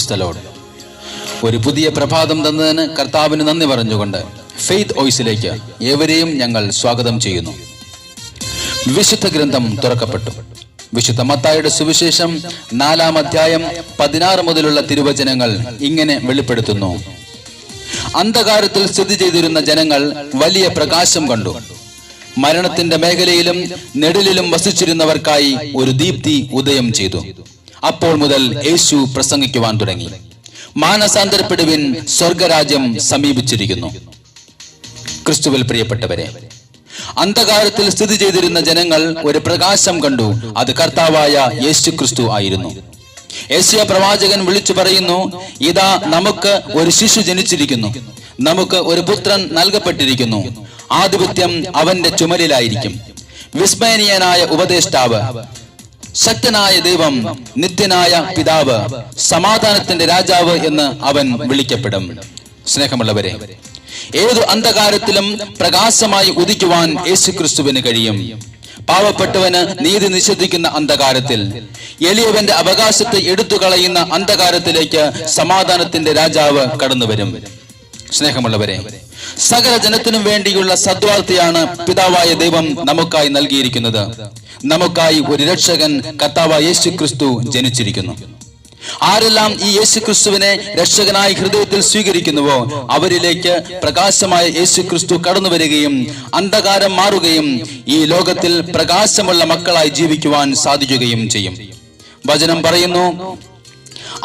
Praise the Lord. ഒരു പുതിയ പ്രഭാതം തന്നതിന് കർത്താവിന് നന്ദി പറഞ്ഞുകൊണ്ട് ഫെയ്ത്ത് വോയിസിലേക്ക് ഏവരെയും ഞങ്ങൾ സ്വാഗതം ചെയ്യുന്നു. വിശുദ്ധ ഗ്രന്ഥം തുറക്കപ്പെട്ടു. വിശുദ്ധ മത്തായിയുടെ സുവിശേഷം 4-ാം അധ്യായം 16 മുതലുള്ള തിരുവചനങ്ങൾ ഇങ്ങനെ വെളിപ്പെടുത്തുന്നു. അന്ധകാരത്തിൽ സ്ഥിതി ചെയ്തിരുന്ന ജനങ്ങൾ വലിയ പ്രകാശം കണ്ടു. മരണത്തിന്റെ മേഖലയിലും നെടിലും വസിച്ചിരുന്നവർക്കായി ഒരു ദീപ്തി ഉദയം ചെയ്തു. അപ്പോൾ മുതൽ യേശു പ്രസംഗിക്കുവാൻ തുടങ്ങി. മാനസാന്തരപ്പെടുവിൻ, സ്വർഗരാജ്യം സമീപിച്ചിരിക്കുന്നു. ക്രിസ്തുവിൽ പ്രിയപ്പെട്ടവരെ, അന്ധകാരത്തിൽ സ്ഥിതി ചെയ്തിരുന്ന ജനങ്ങൾ ഒരു പ്രകാശം കണ്ടു. അത് കർത്താവായ യേശു ക്രിസ്തു ആയിരുന്നു. യെശയ്യാ പ്രവാചകൻ വിളിച്ചു പറയുന്നു, ഇതാ നമുക്ക് ഒരു ശിശു ജനിച്ചിരിക്കുന്നു, നമുക്ക് ഒരു പുത്രൻ നൽകപ്പെട്ടിരിക്കുന്നു, ആധിപത്യം അവന്റെ ചുമലിലായിരിക്കും. വിസ്മയനീയനായ ഉപദേഷ്ടാവ്, ശക്തനായ ദൈവം, നിത്യനായ പിതാവ്, സമാധാനത്തിന്റെ രാജാവ് എന്ന് അവൻ വിളിക്കപ്പെടും. സ്നേഹമുള്ളവരെ, ഏതു അന്ധകാരത്തിലും പ്രകാശമായി ഉദിക്കുവാൻ യേശുക്രിസ്തുവിന് കഴിയും. പാവപ്പെട്ടവന് നീതി നിഷേധിക്കുന്ന അന്ധകാരത്തിൽ, എളിയവന്റെ അവകാശത്തെ എടുത്തു കളയുന്ന അന്ധകാരത്തിലേക്ക് സമാധാനത്തിന്റെ രാജാവ് കടന്നു വരും. സ്നേഹമുള്ളവരെ, സകല ജനത്തിനും വേണ്ടിയുള്ള സദ്വാർത്തയാണ് പിതാവായ ദൈവം നമുക്കായി നൽകിയിരിക്കുന്നത്. നമുക്കായി ഒരു രക്ഷകൻ കർത്താവായ യേശുക്രിസ്തു ജനിച്ചിരിക്കുന്നു. ആരെല്ലാം ഈ യേശുക്രിസ്തുവിനെ രക്ഷകനായി ഹൃദയത്തിൽ സ്വീകരിക്കുന്നുവോ അവരിലേക്ക് പ്രകാശമായ യേശുക്രിസ്തു കടന്നു വരികയും അന്ധകാരം മാറുകയും ഈ ലോകത്തിൽ പ്രകാശമുള്ള മക്കളായി ജീവിക്കുവാൻ സാധിക്കുകയും ചെയ്യും. വചനം പറയുന്നു,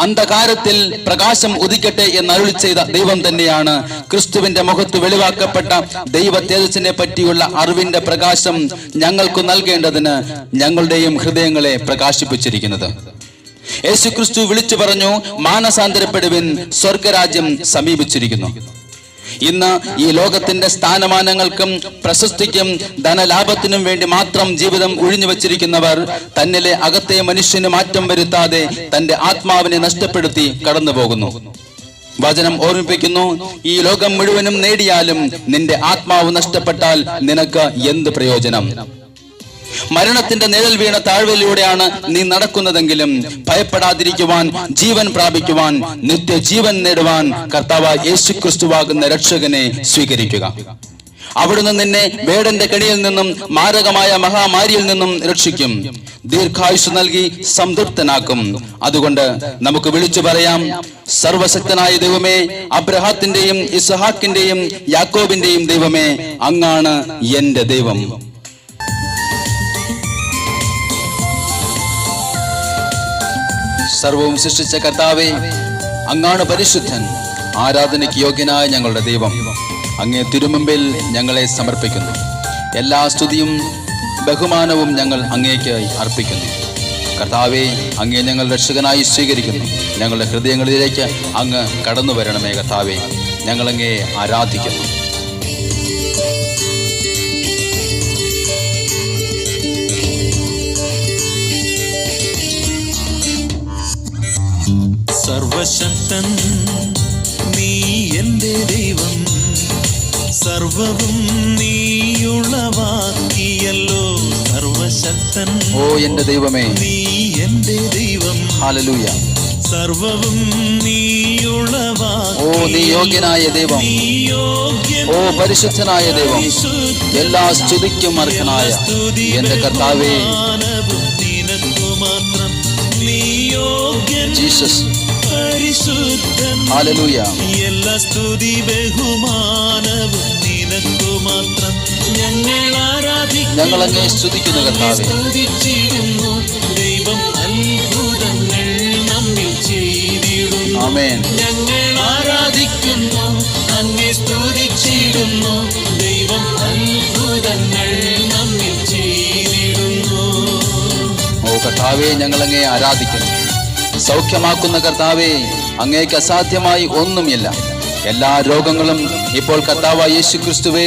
അന്ധകാരത്തിൽ പ്രകാശം ഉദിക്കട്ടെ എന്ന് അരുളി ചെയ്ത ദൈവം തന്നെയാണ് ക്രിസ്തുവിന്റെ മുഖത്ത് വെളിവാക്കപ്പെട്ട ദൈവ തേജസ്സിനെ പറ്റിയുള്ള അറിവിന്റെ പ്രകാശം ഞങ്ങൾക്ക് നൽകേണ്ടതിന് ഞങ്ങളുടെയും ഹൃദയങ്ങളെ പ്രകാശിപ്പിച്ചിരിക്കുന്നത്. യേശുക്രിസ്തു വിളിച്ചു പറഞ്ഞു, മാനസാന്തരപ്പെടുവിൻ, സ്വർഗരാജ്യം സമീപിച്ചിരിക്കുന്നു. ഇന്ന് ഈ ലോകത്തിന്റെ സ്ഥാനമാനങ്ങൾക്കും പ്രശസ്തിക്കും ധനലാഭത്തിനും വേണ്ടി മാത്രം ജീവിതം ഒഴിഞ്ഞു വച്ചിരിക്കുന്നവർ തന്നിലെ അകത്തെ മനുഷ്യന് മാറ്റം വരുത്താതെ തന്റെ ആത്മാവിനെ നഷ്ടപ്പെടുത്തി കടന്നു പോകുന്നു. വചനം ഓർമ്മിപ്പിക്കുന്നു, ഈ ലോകം മുഴുവനും നേടിയാലും നിന്റെ ആത്മാവ് നഷ്ടപ്പെട്ടാൽ നിനക്ക് എന്ത് പ്രയോജനം? മരണത്തിന്റെ നിഴൽ വീണ താഴ്വരയിലൂടെയാണ് നീ നടക്കുന്നതെങ്കിലും ഭയപ്പെടാതിരിക്കുവാൻ, ജീവൻ പ്രാപിക്കുവാൻ, നിത്യജീവൻ നേടുവാൻ കർത്താവായ യേശുക്രിസ്തുവാകുന്ന രക്ഷകനെ സ്വീകരിക്കുക. അവിടുന്ന് നിന്നെ വേടന്റെ കെണിയിൽ നിന്നും മാരകമായ മഹാമാരിയിൽ നിന്നും രക്ഷിക്കും, ദീർഘായുസ് നൽകി സംതൃപ്തനാക്കും. അതുകൊണ്ട് നമുക്ക് വിളിച്ചു പറയാം, സർവശക്തനായ ദൈവമേ, അബ്രഹാത്തിന്റെയും ഇസ്ഹാക്കിന്റെയും യാക്കോബിന്റെയും ദൈവമേ, അങ്ങാണ് എന്റെ ദൈവം. സർവവും സൃഷ്ടിച്ച കർത്താവേ, അങ്ങാണ് പരിശുദ്ധൻ. ആരാധനയ്ക്ക് യോഗ്യനായ ഞങ്ങളുടെ ദൈവം, അങ്ങേ തിരുമുമ്പിൽ ഞങ്ങളെ സമർപ്പിക്കുന്നു. എല്ലാ സ്തുതിയും ബഹുമാനവും ഞങ്ങൾ അങ്ങേക്കായി അർപ്പിക്കുന്നു. കർത്താവേ, അങ്ങേ ഞങ്ങൾ രക്ഷകനായി സ്വീകരിക്കുന്നു. ഞങ്ങളുടെ ഹൃദയങ്ങളിലേക്ക് അങ്ങ് കടന്നു വരണമേ കർത്താവേ, ഞങ്ങളങ്ങേ ആരാധിക്കുന്നു. സർവശക്തൻ നീ എന്റെ ദൈവം, സർവവും നീയുളവാക്കിയല്ലോ. സർവശക്തൻ ഓ എന്റെ ദൈവമേ, നീ എന്റെ ദൈവം. ഹല്ലേലൂയ. സർവവും നീയുളവാക്കി, ഓ നീ യോഗ്യനായ ദൈവം, ഓ പരിശുദ്ധനായ ദൈവം, എല്ലാ സ്തുതിക്കും അർഹനായ എന്റെ കർത്താവേ, നിനക്കു മാത്രം നീ യോഗ്യൻ. ജീസസ്, പരിശുദ്ധൻ, ഹല്ലേലൂയ. എല്ലാ സ്തുതി ബഹുമാനവും നിനക്കു മാത്രം. ഞങ്ങൾ ആരാധിക്കുന്നു, ഞങ്ങൾ അങ്ങേ സ്തുതിക്കുന്നു കർത്താവേ. സ്തുതിച്ചിടുന്നു ദൈവം, അത്ഭുതങ്ങൾ നമ്മിൽ ചെയ്തിടുന്നു. ആമേൻ. ഞങ്ങൾ ആരാധിക്കുന്നു, അങ്ങേ സ്തുതിച്ചിടുന്നു ദൈവം, അത്ഭുതങ്ങൾ നമ്മിൽ ചെയ്തിടുന്നു. ഓ കർത്താവേ, ഞങ്ങൾ അങ്ങേ ആരാധിക്കുന്നു. സൗഖ്യമാക്കുന്ന കർത്താവേ, അങ്ങേക്ക് അസാധ്യമായി ഒന്നുമില്ല. എല്ലാ രോഗങ്ങളും ഇപ്പോൾ കർത്താവായ യേശുക്രിസ്തുവേ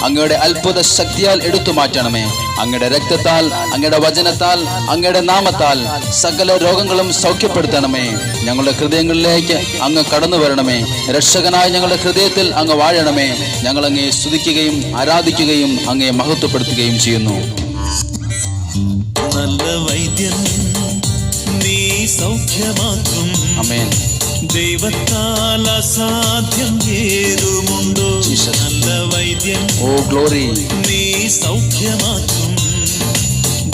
അങ്ങയുടെ അത്ഭുത ശക്തിയാൽ എടുത്തു മാറ്റണമേ. അങ്ങയുടെ രക്തത്താൽ, അങ്ങയുടെ വചനത്താൽ, അങ്ങയുടെ നാമത്താൽ സകല രോഗങ്ങളും സൗഖ്യപ്പെടുത്തണമേ. ഞങ്ങളുടെ ഹൃദയങ്ങളിലേക്ക് അങ്ങ് കടന്നു വരണമേ. രക്ഷകനായ ഞങ്ങളുടെ ഹൃദയത്തിൽ അങ്ങ് വാഴണമേ. ഞങ്ങൾ അങ്ങേ സ്തുതിക്കുകയും ആരാധിക്കുകയും അങ്ങേ മഹത്വപ്പെടുത്തുകയും ചെയ്യുന്നു. നല്ല വൈദ്യൻ നീ സൗഖ്യമാക്കും. ആമേൻ. ദൈവത്താൽ അസാധ്യം ഏതുമുണ്ടോ? നല്ല വൈദ്യൻ ഓ ഗ്ലോറി. നീ സൗഖ്യമാക്കും.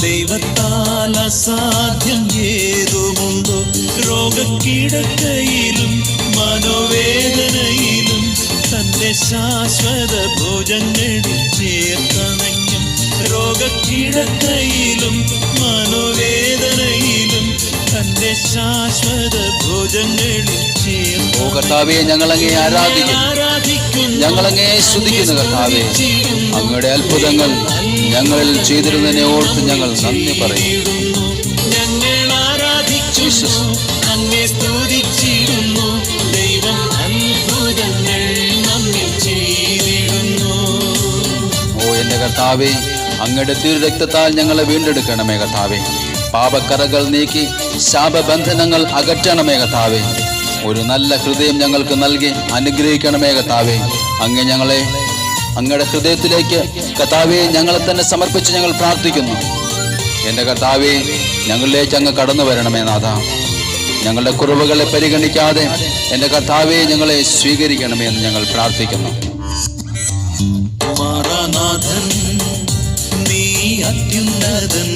ദൈവത്താൽ അസാധ്യം ഏതുമുണ്ടോ? രോഗക്കിടക്കയിലും മനോവേദനയിലും തന്റെ ശാശ്വത ഭോജങ്ങളിൽ ചേർത്തണയ്ക്കും. രോഗക്കിടക്കയിലും മനോവേദനയിലും തന്റെ ശാശ്വത ഭോജങ്ങളിൽ ഓ കർത്താവേ, ഞങ്ങളങ്ങേ ആരാധിക്കുന്നു, ഞങ്ങളങ്ങേ സ്തുതിക്കുന്നു. കർത്താവേ, അങ്ങയുടെ അത്ഭുതങ്ങൾ ഞങ്ങളിൽ ചെയ്തിരുന്നതിനെ ഓർത്ത് ഞങ്ങൾ നന്ദി പറയുന്നു. ഞങ്ങൾ ആരാധിക്കുന്നു, അങ്ങേ സ്തുതിച്ചിടുന്നു. ദൈവം അത്ഭുതങ്ങൾ നമ്മിൽ ചെയ്തിടുന്നു. ഓ എന്റെ കർത്താവേ, അങ്ങയുടെ തിരുരക്തത്താൽ ഞങ്ങളെ വീണ്ടെടുക്കണമേ കർത്താവേ. പാപക്കറകൾ നീക്കി ശാപബന്ധനങ്ങൾ അകറ്റണമേ കർത്താവേ. ഒരു നല്ല ഹൃദയം ഞങ്ങൾക്ക് നൽകി അനുഗ്രഹിക്കണമേ കർത്താവേ. അങ്ങ് ഞങ്ങളെ അങ്ങയുടെ ഹൃദയത്തിലേക്ക് കർത്താവേ ഞങ്ങളെ തന്നെ സമർപ്പിച്ച് ഞങ്ങൾ പ്രാർത്ഥിക്കുന്നു. എൻ്റെ കർത്താവേ, ഞങ്ങളിലേക്ക് അങ്ങ് കടന്നു വരണമേ നാഥ. ഞങ്ങളുടെ കുറവുകളെ പരിഗണിക്കാതെ എൻ്റെ കർത്താവേ ഞങ്ങളെ സ്വീകരിക്കണമേ എന്ന് ഞങ്ങൾ പ്രാർത്ഥിക്കുന്നു. മാറാനാഥൻ നീ അത്യുന്നതൻ,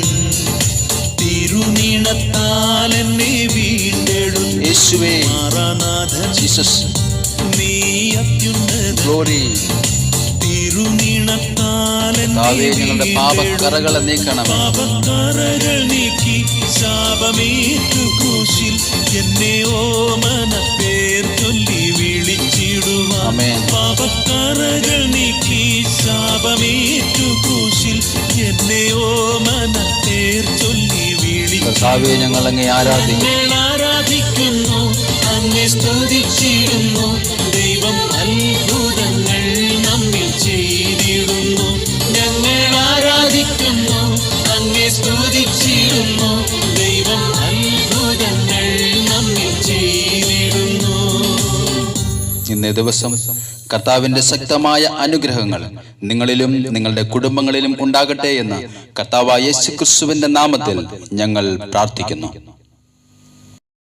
തിരുനീണത്താൽ എന്നെ വീണ്ടെടുത്തു. യേശുവേ, മാറാനാഥൻ ജീസസ്, നീ അത്യുന്നതൻ, ഗ്ലോറി. തിരുനീണത്താൽ ഞങ്ങളുടെ പാപക്കറകളെ നീക്കണം. പാപക്കറകൾ നീക്കി ശാപമേറ്റു ക്രൂശിൽ എന്നെ ഓമന പേർ ചൊല്ലി വിളിച്ചിടുവാൻ. പാപക്കറകൾ നീക്കി ശാപമേറ്റു ക്രൂശിൽ എന്നെ ഓമന പേർ ചൊല്ലി വിളിച്ചു. ഞങ്ങൾ അങ്ങേ ആരാധിക്കുന്നു, അങ്ങേ സ്തുതിച്ചിടുന്നു. ദൈവം അത്ഭുതങ്ങൾ നമ്മിൽ ചെയ്തിടുന്നു. ഞങ്ങൾ ആരാധിക്കുന്നു, അങ്ങേ സ്തുതിച്ചിടുന്നു. ദൈവം അത്ഭുതങ്ങൾ നമ്മിൽ ചെയ്തിടുന്നു. ഇന്നേ ദിവസം കർത്താവിന്റെ ശക്തമായ അനുഗ്രഹങ്ങൾ നിങ്ങളിലും നിങ്ങളുടെ കുടുംബങ്ങളിലും ഉണ്ടാകട്ടെ എന്ന് കർത്താവായ യേശുക്രിസ്തുവിന്റെ നാമത്തിൽ ഞങ്ങൾ പ്രാർത്ഥിക്കുന്നു.